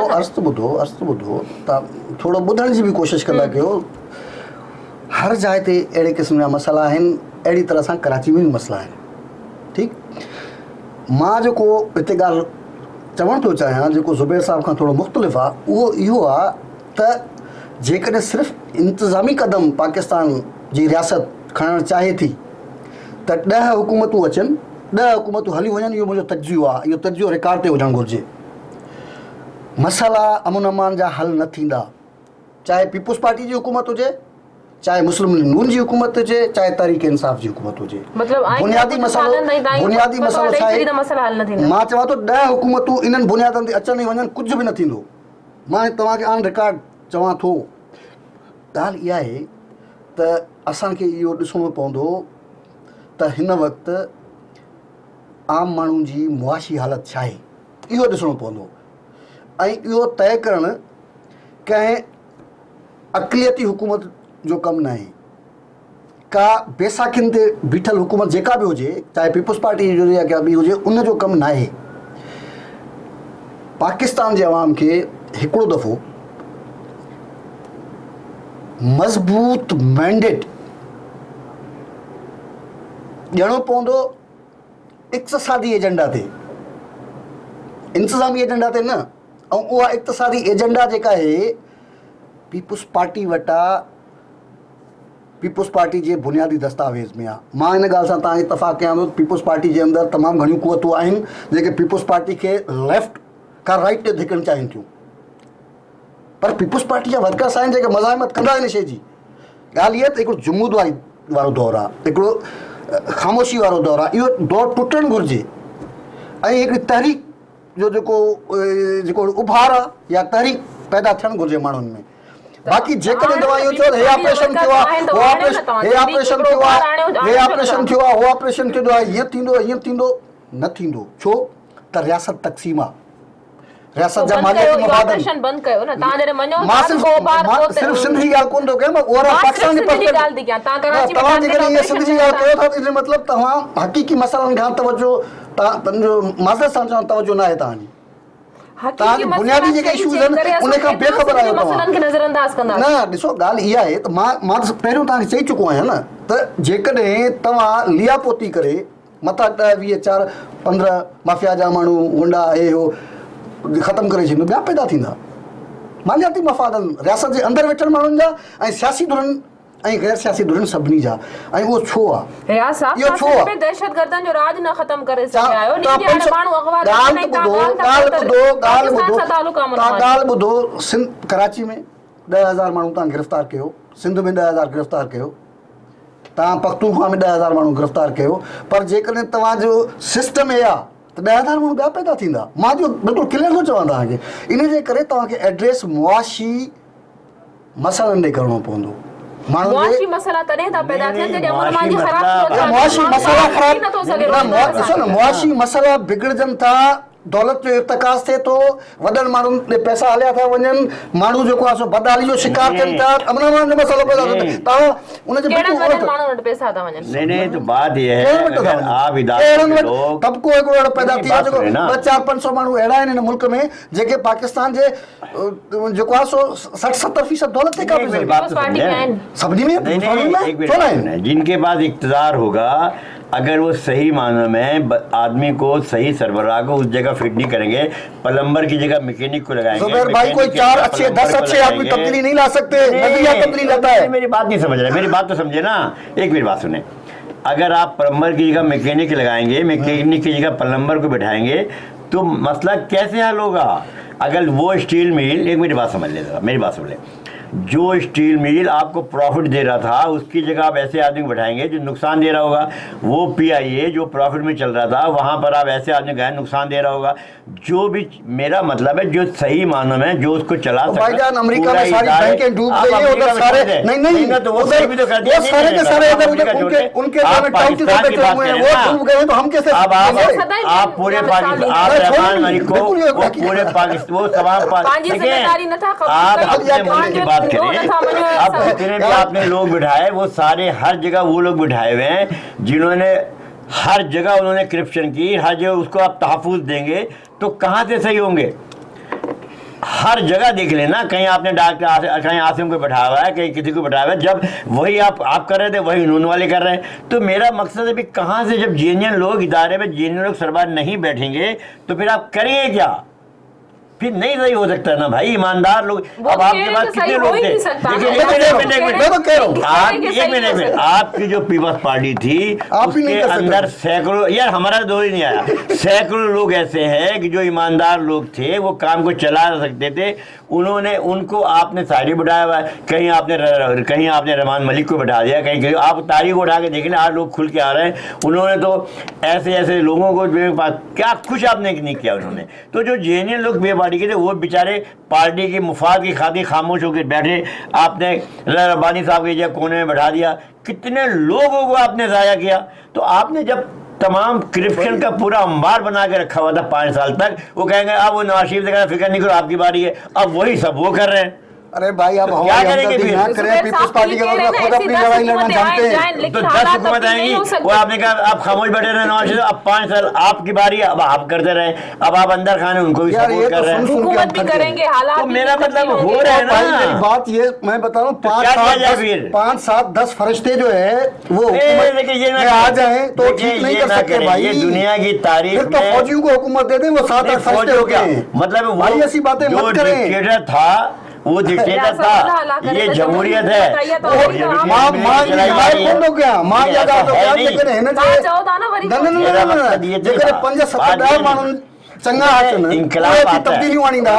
Speaker 2: अर्ज़ु ॿुधो तव्हां थोरो ॿुधण जी बि कोशिशि कंदा कयो। हर जाइ ते अहिड़े क़िस्म जा मसइला आहिनि, अहिड़ी तरह सां कराची में बि मसइला आहिनि। ठीकु, मां जेको हिते ॻाल्हि चवणु थो चाहियां जेको ज़ुबैर साहब खां थोरो मुख़्तलिफ़ आहे उहो इहो आहे त जेकॾहिं सिर्फ़ु इंतिज़ामी क़दम पाकिस्तान जी रियासत खणणु चाहे थी त 10 हुकूमतूं अचनि, 10 हुकूमतूं हली वञनि, इहो मुंहिंजो तजियो आहे, इहो तजियो रिकॉर्ड ते हुजणु घुरिजे। मसइला अमन अमान जा हल न थींदा, चाहे पीपल्स पार्टी जी हुकूमत हुजे, चाहे मुस्लिम लीग नून जी हुकूमत हुजे, चाहे तहरीक इंसाफ़ जी हुकूमत हुजे। बुनियादी मसइलो छा आहे? मां चवां थो 10 हुकूमतूं इन्हनि बुनियादनि ते अचनि ऐं वञनि, कुझु बि न थींदो। मां तव्हांखे ऑन रिकॉर्ड चवां थो ॻाल्हि इहा आहे त असांखे इहो ॾिसणो पवंदो त हिन वक़्तु आम माण्हुनि जी मुआशी हालत छा आहे, इहो ॾिसणो पवंदो। ऐं इहो तइ करणु कंहिं अक़लियती हुकूमत जो कमु न आहे। का बेसाखियुनि ते बीठल हुकूमत जेका बि हुजे, चाहे पीपुल्स पार्टी जी हुजे या का ॿी हुजे, उन जो कमु न आहे। पाकिस्तान जे अवाम खे हिकिड़ो दफ़ो मज़बूत मैंडेट ॾियणो पवंदो इक़्तिसादी एजेंडा ते, इंतिज़ामी एजेंडा ते न। ऐं उहा इक़्तिसादी एजेंडा जेका आहे पीपुल्स पार्टी वटि आहे, पीपुल्स पार्टी जे बुनियादी दस्तावेज़ में आहे। मां हिन ॻाल्हि सां तव्हां इतफ़ाक़ कयां थो, पीपुल्स पार्टी जे अंदरि तमामु घणियूं क़ुवतूं आहिनि जेके पीपुल्स पार्टी खे लेफ्ट खां राइट ते धिकणु चाहिनि थियूं, पर पीपुल्स पार्टी जा वर्कर्स आहिनि जेके मज़ाहिमत कंदा हिन शइ जी। ॻाल्हि इहा त हिकिड़ो जुमूदवारी वारो दौरु आहे, हिकिड़ो ख़ामोशी वारो दौरु आहे, इहो दौरु टुटणु घुरिजे। ऐं हिकिड़ी तहरीक जो जेको उभार आहे या तहरीक पैदा थियणु घुरिजे माण्हुनि में। बाक़ी जेकॾहिं दवाइयूं चओ हे ऑपरेशन थियो आहे, हे ऑपरेशन थियो आहे, हे ऑपरेशन थियो आहे, उहो ऑपरेशन थींदो आहे, हीअं थींदो, हीअं थींदो, न थींदो। छो त रियासत तक़सीम आहे, रियासत जा मालियाती मफ़ाद आहिनि।
Speaker 1: बंदि कयो न, तव्हां जॾहिं मञो
Speaker 2: मां सिर्फ़ु सिंध जी ॻाल्हि कोन थो कयां, मां ओवरऑल पाकिस्तान जी तव्हां जेकॾहिं इहा सिंध जी ॻाल्हि कयो था त इन मतिलबु तव्हां हक़ीक़ी मसइलनि खां तवजो, तव्हांजो माज़रत सां चवण तवजो न आहे तव्हांजी। तव्हांजी बुनियादी जेके इशूज़ आहिनि उन खां बेख़बर आहियो तव्हां। न ॾिसो, ॻाल्हि इहा आहे त मां त पहिरियों तव्हांखे चई चुको आहियां न त जेकॾहिं तव्हां लियापोती करे मथां 10, 20, 4, 15 माफ़िया जा माण्हू गुंडा हे हो ख़तमु करे छॾींदो, ॿिया पैदा थींदा मालियाती मफ़ादनि रियासत जे अंदरि वेठल माण्हुनि जा ऐं सियासी धुरनि ऐं गैर सियासी धुरनि सभिनी जा। ऐं उहो छो आहे, इहो छो आहे?
Speaker 1: दहशतगर्दनि जो राज न ख़तम करे सघिया आहियो।
Speaker 2: ॻाल्हि ॿुधो, सिंध कराची में 10,000 माण्हू तव्हां गिरफ़्तार कयो, सिंध में 10,000 गिरफ़्तार कयो, तव्हां पख्तूनख्वा में 10,000 माण्हू गिरफ़्तार कयो, पर जेकॾहिं तव्हांजो सिस्टम हे आहे त 10,000 माण्हू ॿिया पैदा थींदा। मां जो बिल्कुलु क्लियर थो चवां तव्हांखे, इन जे करे तव्हांखे एड्रेस मुआशी मसइलनि ॾे करिणो पवंदो।
Speaker 1: मुआशी मसइला तॾहिं था पैदा थियनि जॾहिं मुआशी
Speaker 2: मसइला बिगड़जनि था, दौलत जो इर्तिकाज़ थिए थो, वॾनि माण्हुनि ॾे पैसा हलिया था वञनि, माण्हू जेको आहे सो बदहाली जो शिकार थियनि था, अमन जो मसइलो पैदा थो थिए। तव्हां उनजे
Speaker 1: पैसा था वञनि।
Speaker 3: नहीं तो बात ये है आप
Speaker 2: तबको हिकिड़ो अहिड़ो पैदा थी वियो जेको 200-400-500 माण्हू अहिड़ा आहिनि हिन मुल्क में जेके पाकिस्तान जे जेको आहे सो 60-70% दौलत ते काबिज़ आहिनि। सभिनी में
Speaker 3: जिनके पास इक़्तिदार होगा, अगर वो सही मानों में आदमी को सही सरबराह को उस जगह फिट नहीं करेंगे, प्लम्बर की जगह मैकेनिक को लगाएंगे।
Speaker 2: ज़ुबैर भाई कोई 4 अच्छे 10 अच्छे आदमी तब्दीली नहीं ला सकते, नजरिया तब्दीली लाता है।
Speaker 3: मेरी बात नहीं समझ रहे, मेरी बात तो समझे ना, एक मेरी बात सुने। अगर आप प्लम्बर की जगह मैकेनिक लगाएंगे, मैकेनिक की जगह प्लम्बर को बैठाएंगे, तो मसला कैसे हल होगा? अगर वो स्टील मिल, एक मेरी बात समझ ले, मेरी बात सुन ले, जो स्टील मिल आपको प्रॉफिट दे रहा था उसकी जगह आप ऐसे आदमी को बैठाएंगे जो नुकसान दे रहा होगा। वो पीआईए जो प्रॉफिट में चल रहा था वहाँ पर आप ऐसे आदमी गए नुकसान दे रहा होगा। जो भी मेरा मतलब है जो सही मानों में जो उसको चला सकता है।
Speaker 2: भाईजान अमेरिका में सारी बैंकें डूब गई हैं, उधर सारे नहीं
Speaker 3: तो वो सही भी तो करते हैं,
Speaker 2: सारे के सारे उनके
Speaker 3: पाकिस्तान की बात करें ना,
Speaker 2: वो डूब गए तो हम कैसे?
Speaker 3: आप पूरे पाकिस्तान, आप रहमान मलिक को पूरे पाकिस्तान वो तमाम आप अपने बात करें, अब जितने भी आपने लोग बिठाए वो सारे हर जगह वो लोग बिठाए हुए हैं जिन्होंने हर जगह उन्होंने करप्शन की, हर जगह उसको आप तहफ़्फ़ुज़ देंगे तो कहाँ से सही होंगे? हर जगह देख लेना, कहीं आपने डॉक्टर कहीं आसिम को बैठाया हुआ है, कहीं किसी को बैठाया हुआ है, जब वही आप कर रहे थे वही नून वाले कर रहे हैं। तो मेरा मकसद है भी कहाँ से, जब जेन्युइन लोग इदारे में जेन्युइन लोग सरबार नहीं बैठेंगे तो फिर आप करेंगे क्या? फिर नहीं सही हो सकता ना भाई, ईमानदार लोग। अब आपके पास कितने लोग थे? एक मिनट, आपकी जो पीपल्स पार्टी थी उसके अंदर सैकड़ों, यार हमारा दौर ही नहीं आया, सैकड़ों लोग ऐसे हैं कि जो ईमानदार लोग थे, वो काम को चला सकते थे, उन्होंने उनको आपने सारी बढ़ाया हुआ है। कहीं आपने रहमान मलिक को बैठा दिया, कहीं आप तारीख को उठा के देख लें, आज लोग खुल के आ रहे हैं। उन्होंने तो ऐसे ऐसे लोगों को क्या कुछ आपने नहीं किया उन्होंने। तो जो जेन्युइन लोग बेबाकी पार्टी के थे, वो बेचारे पार्टी की मुफाद की खातिर खामोश होकर बैठे। आपने रब्बानी साहब के जो कोने में बैठा दिया, कितने लोगों को आपने ज़ाया किया। तो आपने जब तमाम करप्शन का पूरा अंबार बना के रखा हुआ था 5 साल तक, वो कहेंगे अब वो नवाज शरीफ से कहना फिक्र नहीं करो आपकी बारी है, अब वही सब वो कर रहे हैं।
Speaker 2: अरे भाई अब
Speaker 3: क्या करेंगे फिर?
Speaker 2: ना करें, पीपल्स पार्टी के लोग खुद अपनी लड़ाई लड़ना जानते हैं।
Speaker 3: तो 10 हुकूमत आएंगी, वो आपने कहा आप खामोश बैठे रहे नवाज शरीफ, अब 5 साल आपकी बारी है, अब आप करते रहे, अब आप अंदर खाने उनको भी सपोर्ट कर रहे हैं।
Speaker 1: हुकूमत भी करेंगे, हालात
Speaker 3: तो मेरा मतलब हो रहा है
Speaker 2: मेरी
Speaker 3: ना।
Speaker 2: बात ये मैं बता रहा हूँ,
Speaker 3: क्या किया जाए फिर?
Speaker 2: 5 7 10 फरिश्ते जो है वो
Speaker 3: देखिए ये
Speaker 2: में आ जाए तो ठीक नहीं कर सकते भाई।
Speaker 3: ये दुनिया की तारीफ
Speaker 2: फिर तो
Speaker 3: में
Speaker 2: फौजियों को हुकूमत दे दें, वो 7 8 फरिश्ते हो गए।
Speaker 3: मतलब
Speaker 2: भाई ऐसी बातें मत करें।
Speaker 3: डिक्टेटर था, वो डिक्टेटर था, ये जमहूरियत है।
Speaker 2: माँ कौन हो गया, माँ याद आ तो क्या लेकर है ना जेकर 5 70 माण्हुनि चङा अचनि तब्दीली वाणी दा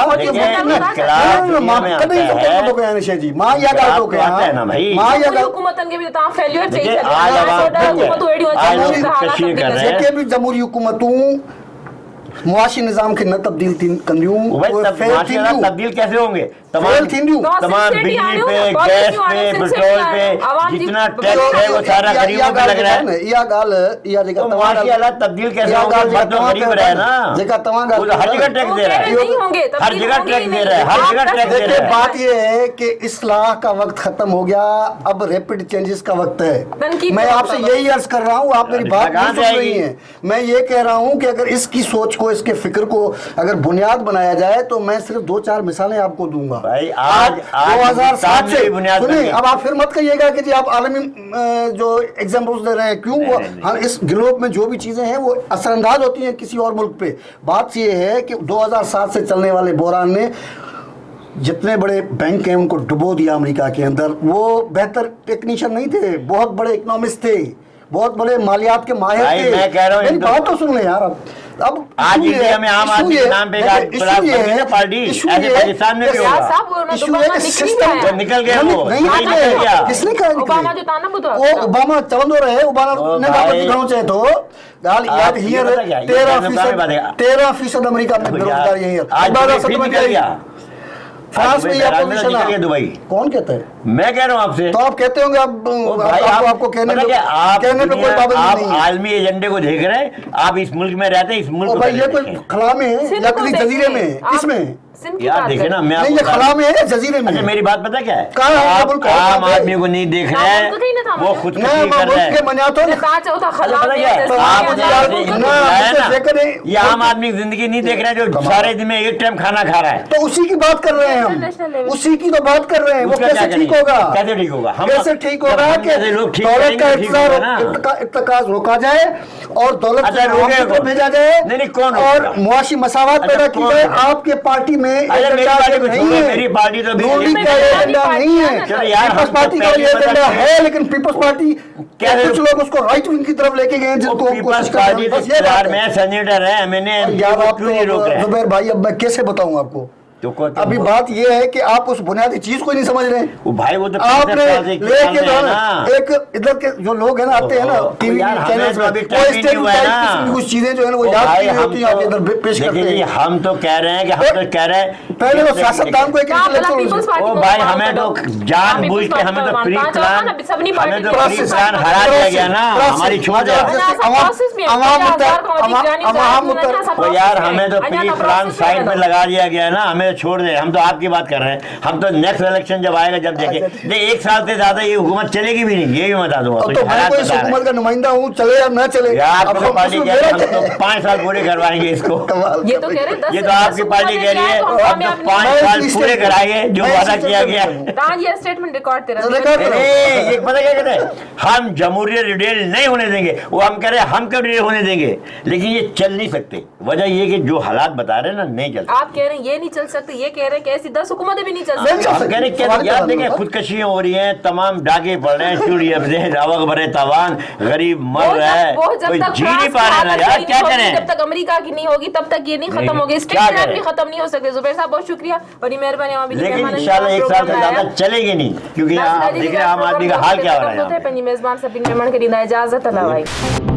Speaker 2: कॾहिं शइ जी मां इहा ॻाल्हि थो कयां, मां इहा ॻाल्हि जेके बि जमहूरी हुकूमतूं मुआशी निज़ाम के न तब्दील तब्दील
Speaker 3: तब्दील कैसे होंगे?
Speaker 2: तमाम
Speaker 3: तमाम बिजली पे, गैस पे, पेट्रोल पे जितना टैक्स है वो सारा गरीबों पे लग रहा है।
Speaker 2: इहा ॻाल्हि इहा जेका
Speaker 3: मुआशी हालात तब्दील कैसे होंगे? गरीब रहे ना,
Speaker 2: जेका तव्हां
Speaker 3: हर जगह टैक्स दे रहा है, हर जगह टैक्स दे रहा है, हर जगह टैक्स दे रहा है।
Speaker 2: बात ये है कि इस्लाह का वक्त खत्म हो गया, अब रैपिड चेंजेस का वक्त है। मैं आपसे यही अर्ज कर रहा हूँ, आप मेरी बात नहीं सुन रही हैं। मैं ये कह रहा हूँ कि अगर इसकी सोच को, इसके फिक्र को अगर बुनियाद बनाया जाए तो मैं सिर्फ 2-4 मिसालें आपको दूंगा
Speaker 3: भाई। आज
Speaker 2: 2007 से
Speaker 3: बुनियाद
Speaker 2: सुनिए, अब आप फिर मत कहिएगा कि जी आप आलमी जो एग्जाम्पल्स दे रहे हैं, क्यों हम इस ग्लोब में जो भी चीजें हैं वो असरअंदाज होती हैं किसी और मुल्क पे। बात ये है कि 2007 से चलने वाले बहरान ने जितने बड़े बैंक हैं उनको डुबो दिया अमेरिका के अंदर। वो बेहतर टेक्नीशियन नहीं थे, बहुत बड़े इकोनॉमिस्ट थे, बहुत बड़े मालियात के माहिर थे।
Speaker 3: मैं कह रहा हूं,
Speaker 2: मेरी बात तो सुन ले यार। अब
Speaker 3: आज इंडिया में आम आदमी के नाम पे पार्टी ऐसे पाकिस्तान में भी होगा। निकल गया वो,
Speaker 2: किसने कहा? वो ओबामा चवंदो रहे, ओबामा ने वापस घणो चए थो ॻाल्हि याद हींअर 13% अमेरिका में बेरोजगारी है। हींअर फ्रांस में यह पोजीशन है।
Speaker 3: दुबई
Speaker 2: कौन कहता है?
Speaker 3: मैं कह रहा हूँ आपसे।
Speaker 2: तो आप कहते होंगे आपको कहने पे कोई पाबंदी नहीं है।
Speaker 3: आलमी एजेंडे को देख रहे हैं, आप इस मुल्क में रहते हैं, इस मुल्क
Speaker 2: भाई ये कोई खला में है या किसी जजीरे में है? किसमें
Speaker 3: यार देखे ना, मैं
Speaker 2: नहीं ये खला में है जजीरे में।
Speaker 3: अच्छा मेरी बात पता क्या है,
Speaker 2: आप
Speaker 3: आम आदमी को नहीं देख रहे हैं, वो खुद कर रहे हैं। ये आम आदमी की जिंदगी नहीं देख रहे हैं, जो सारे दिन में एक टाइम खाना खा रहा है।
Speaker 2: तो उसी की बात कर रहे हैं हम, उसी की तो बात कर रहे हैं। वो कैसे ठीक होगा?
Speaker 3: कैसे ठीक होगा?
Speaker 2: कैसे ठीक होगा कि दौलत का इत्तकाज रोका जाए और दौलत को भेजा जाए और मुआशी मसावत पैदा की जाए। आपके पार्टी में
Speaker 3: मेरी पार्टी तो
Speaker 2: एजेंडा नहीं है, पीपल्स पार्टी का एजेंडा है, लेकिन पीपल्स पार्टी कुछ लोग उसको राइट विंग की तरफ लेके गए जिनको
Speaker 3: पीपल्स पार्टी में सेनेटर है, मैंने क्यों नहीं रोक रहे?
Speaker 2: जुबैर भाई अब मैं कैसे बताऊं आपको?
Speaker 3: तो
Speaker 2: अभी बात ये है कि आप उस बुनियादी चीज को ही नहीं समझ रहे।
Speaker 3: वो भाई वो तो
Speaker 2: आपने लेके एक इधर के जो लोग हैं ना आते हैं ना टीवी चैनल पे, कुछ चीजें जो है ना वो याद नहीं होती, आप इधर पेश करते हैं।
Speaker 3: हम तो कह रहे हैं कि हम तो कह रहे हैं
Speaker 2: पहले वो सियासतदान को एक
Speaker 3: ओ भाई हमें तो जानबूझ के हमें तो प्री प्लान हरा दिया गया ना, हमारी छूट है यार। हमें तो प्री प्लान साइड में लगा दिया गया ना, हमें छोड़ दे। हम तो आपकी बात कर रहे हैं, हम तो नेक्स्ट इलेक्शन जब आएगा जब देखें। नहीं 1 साल से ज्यादा ये हुकूमत चलेगी भी नहीं, ये भी बता दूंगा।
Speaker 2: तो मैं कोई इस हुकूमत का नुमाइंदा हूँ, चले या ना चले
Speaker 3: यार आपकी पार्टी कह रही है हम तो 5 साल पूरे करवाएंगे इसको।
Speaker 1: ये तो कह रहे,
Speaker 3: ये तो आपकी पार्टी कह रही है हम तो 5 साल पूरे कराएंगे जो वादा किया गया।
Speaker 1: ये स्टेटमेंट रिकॉर्ड तेरा
Speaker 3: ये पता क्या कहते हैं, हम जमहूरियत रिटेल नहीं होने देंगे। वो हम कह रहे हैं हम कब रिटेल होने देंगे, लेकिन ये चल नहीं सकते। वजह ये कि जो हालात बता रहे हैं ना नहीं चल सकते।
Speaker 1: आप कह रहे हैं ये नहीं चल सकते, ये कह रहे हैं कि ऐसी 10 हुकूमतें भी नहीं चल सकती।
Speaker 3: हम कह रहे हैं यार देखें खुदकशियां हो रही हैं, तमाम डाके पड़ रहे हैं, चूड़ी रावक भरे तावान, गरीब मर रहा है, कोई जी नहीं पा रहे ना यार, क्या करें?
Speaker 1: जब तक अमेरिका की नहीं होगी तब तक ये नहीं खत्म होगी, स्टेट भी खत्म नहीं हो सकते। जुबैर साहब बहुत शुक्रिया, बड़ी मेहरबानी।
Speaker 3: लेकिन इंशाल्लाह 1 साल से ज्यादा चलेगी नहीं, क्योंकि आप देख रहे हैं आम आदमी का हाल क्या हो रहा है।
Speaker 1: मेजबान सभी मेहमान के लिए इजाजत अल्लाह भाई।